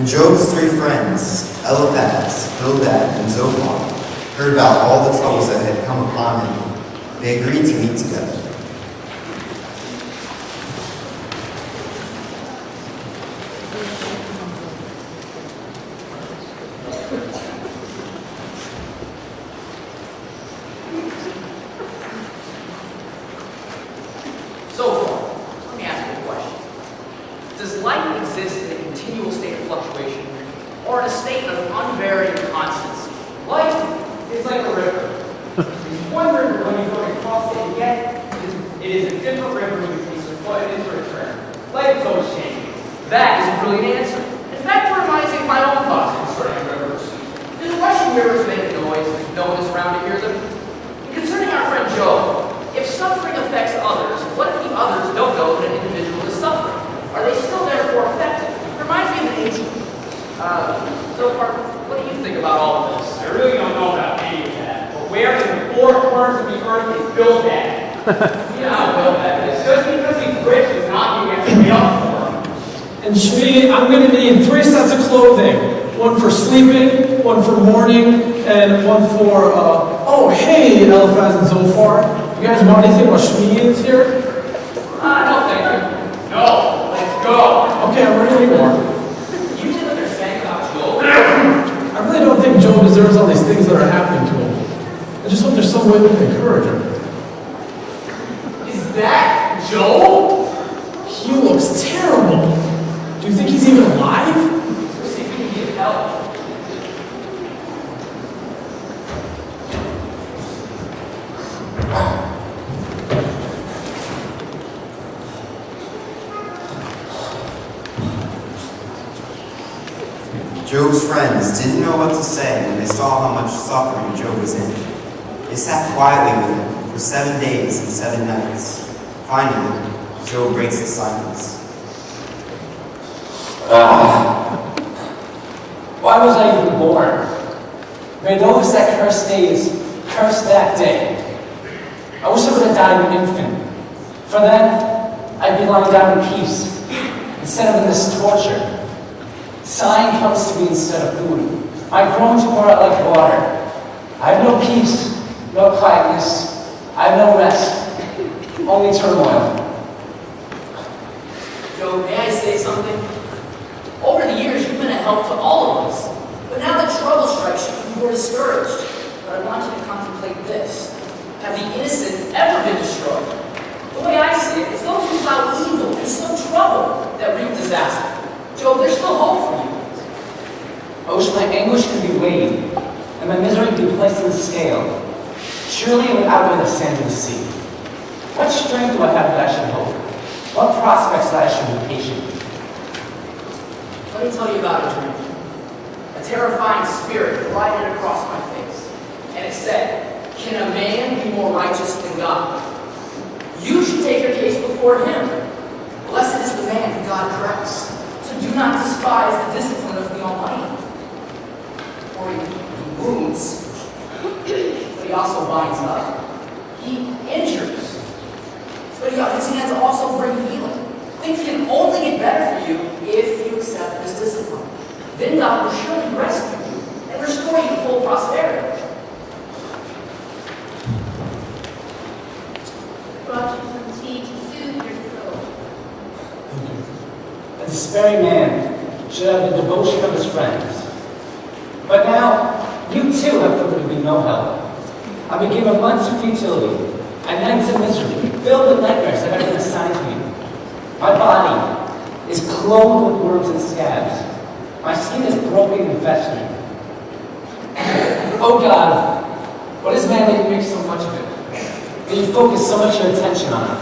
Job's three friends, Eliphaz, Bildad, and Zophar, heard about all the troubles that had come upon him, they agreed to meet together. Zophar, let me ask you a question. Does life exist in a continual state of fluctuation, or in a state of unvarying constancy? Life is like a river. There's one river when you're going across it, and yet it is a different river when you place your foot into return. Life is always changing. That is a brilliant answer. In fact, it reminds me of my own thoughts concerning rivers. Do the rushing rivers make a noise if no one is around to hear them? And concerning our friend Job, if suffering affects others, what if the others don't know that an individual is suffering? Are they still therefore affected? It reminds me of an ancient. Zophar, what do you think about all of this? I really don't know about any of that. But where in the four corners of the earth is Bildad? Yeah, Bildad is. Just because he's rich does not mean we have to pay up for him. And Shmi, I'm going to need 3 sets of clothing. One for sleeping, one for mourning, and one for, oh, hey, Eliphaz and Zophar. You guys know anything about Shmi here? No, thank you. No, let's go. Okay, I'm ready anymore. You didn't understand about Job? I really don't think Job deserves all these things that are happening to him. I just hope there's some way we can encourage him. Is that Job? He looks terrible. Do you think he's even alive? Let's see if we can get help. Job's friends didn't know what to say when they saw how much suffering Job was in. They sat quietly with him for 7 days and 7 nights. Finally, Job breaks the silence. Why was I even born? May those that curse days curse that day. I wish I would have died an infant. For then, I'd be lying down in peace, instead of in this torture. Sighing comes to me instead of food. My groans pour out like water. I have no peace, no quietness. I have no rest, only turmoil. Job, may I say something? Over the years, you've been a help to all of us. But now that trouble strikes you, you are discouraged. But I want you to contemplate this. Have the innocent ever been destroyed? The way I see it, it's those who plow evil and sow trouble that reap disaster. Job, there's still hope for you. I wish my anguish could be weighed, and my misery be placed in the scale. Surely it would outweigh the sand of the sea. What strength do I have that I should hope? What prospects that I should be patient? Let me tell you about a dream. A terrifying spirit glided across my face, and it said, "Can a man be more righteous than God? You should take your case before him. Blessed is the man who God corrects. So do not despise the discipline of the Almighty. For he wounds, but he also binds up. He injures, but his hands also bring healing. Things can only get better for you if you accept this discipline. Then God will surely rescue you and restore you to full prosperity." Brought you some tea to soothe your throat. A despairing man should have the devotion of his friends. But now, you too have proven to be no help. I've been given months of futility and nights of misery, filled with nightmares that have been assigned to me. My body is clothed with worms and scabs. My skin is broken and festering. Oh God, what is man that you make so much of it? That you focus so much of your attention on it?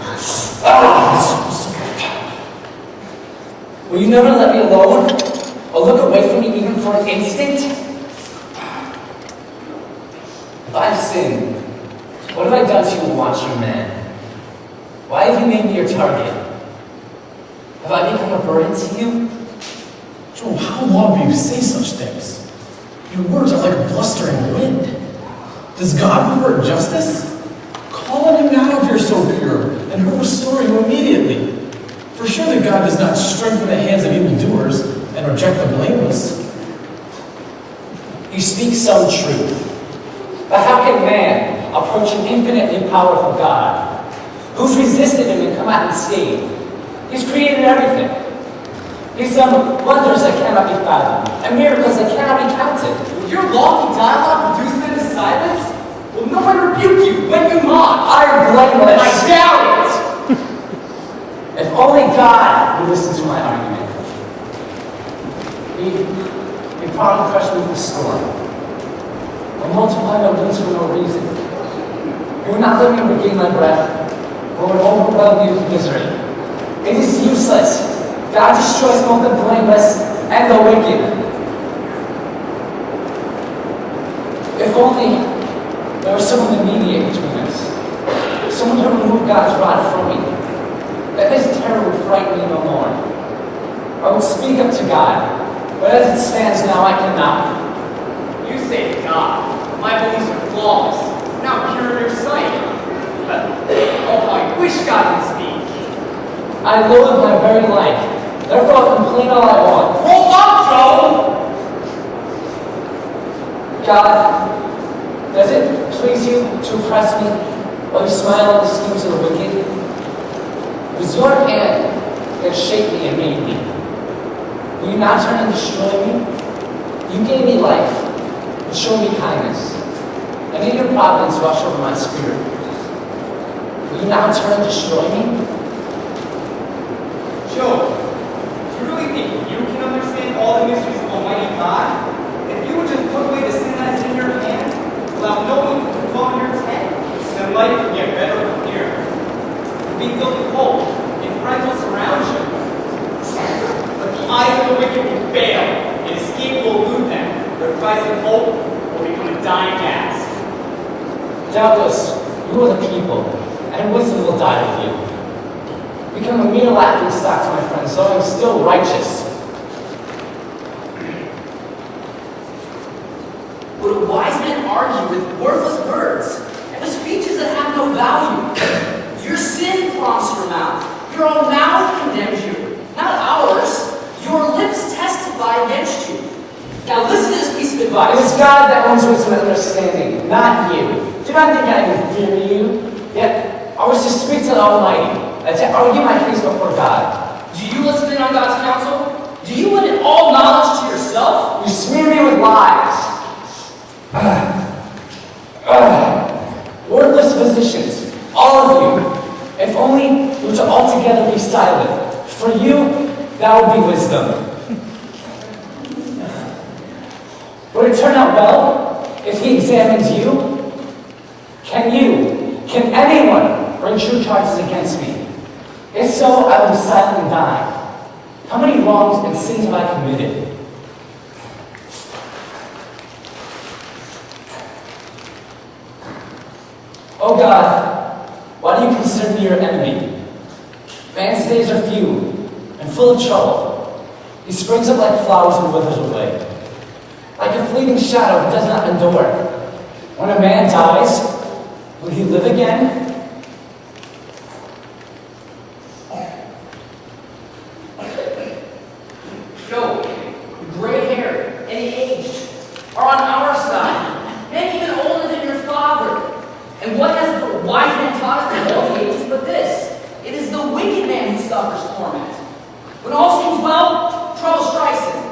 Will you never let me alone? Or look away from me even for an instant? If I've sinned, what have I done to you, watching man? Why have you made me your target? Have I become a burden to you? Job, how long will you say such things? Your words are like a blustering wind. Does God pervert justice? Call on him now if you're so pure, and he'll restore you immediately. For sure that God does not strengthen the hands of evildoers, and reject the blameless. You speak some truth. But how can man approach an infinitely powerful God who's resisted him and come out unscathed? He's created everything. He's done wonders that cannot be fathomed and miracles that cannot be counted. Your lofty dialogue reduced them to silence? Will no one rebuke you when you mock? I am blameless. I doubt it! If only God would listen to my argument. He probably crushed me with the storm. I multiply my wounds for no reason. He would not let me regain my breath, or would overwhelm you with misery. It is useless. God destroys both the blameless and the wicked. If only there was someone to mediate between us, someone to remove God's rod from me, that this terror would frighten me no more. I would speak up to God, but as it stands now, I cannot. You say God. My beliefs are flawless. Now pure in your sight. Oh, I wish God could speak. I loathe my very life. Therefore, I'll complain all I want. Hold up, Joe! God, does it please you to oppress me while you smile at the schemes of the wicked? It was your hand that shaped me and made me. Will you not turn and destroy me? You gave me life, and show me kindness, and in your providence wash over my spirit. Will you now turn and destroy me? Job, do you really think you can understand all the mysteries of Almighty God? If you would just put away the sin that is in your hand, without knowing what can fall in your tent, then life would get better from here. Be filled with hope, and friends will surround you. But the eyes of the wicked will fail, and escape will elude them. Their cries of hope will become a dying gasp. Doubtless, you are the people, and wisdom will die with you. Become a mere laughing stock to my friends, though I'm still righteous. Would a wise man argue with worthless words and with speeches that have no value? Your sin prompts your mouth. Your own mouth condemns you, not ours. Your lips testify against you. Now listen to this piece of It advice. is God that owns wisdom and understanding, not you. Do not think I can fear you. Yet, I was to speak to the Almighty, and to argue my case before God. Do you listen in on God's counsel? Do you limit all knowledge to yourself? You smear me with lies. Worthless physicians, all of you. If only you were to altogether be silent. For you, that would be wisdom. Would it turn out well if he examined you? Can anyone bring true charges against me? If so, I will be silent and die. How many wrongs and sins have I committed? Oh God, why do you consider me your enemy? Man's days are few and full of trouble. He springs up like flowers and withers away. Like a fleeting shadow, he does not endure. When a man dies, will he live again? Joe, the gray hair and the aged are on our side, men even older than your father. And what has the wise man taught us in all the ages but this? It is the wicked man who suffers torment. When all seems well, trouble strikes him.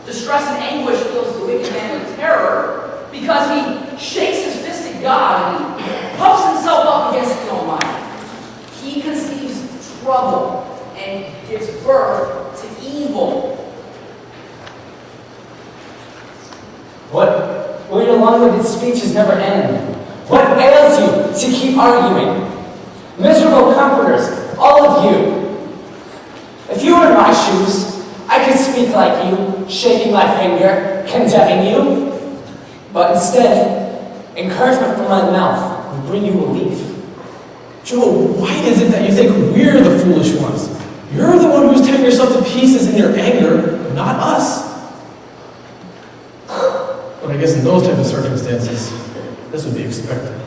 Distress and anguish fills the wicked man with terror because he shakes his fist at God and puffs himself up against the Almighty. He conceives trouble and gives birth to evil. Will your long-winded speeches never end? What ails you to keep arguing? Miserable comforters, all of you. If you were in my shoes, I could speak like you, shaking my finger, condemning you. But instead, encouragement from my mouth will bring you relief. Joe, why is it that you think we're the foolish ones? You're the one who's tearing yourself to pieces in your anger, not us. But I guess in those type of circumstances, this would be expected.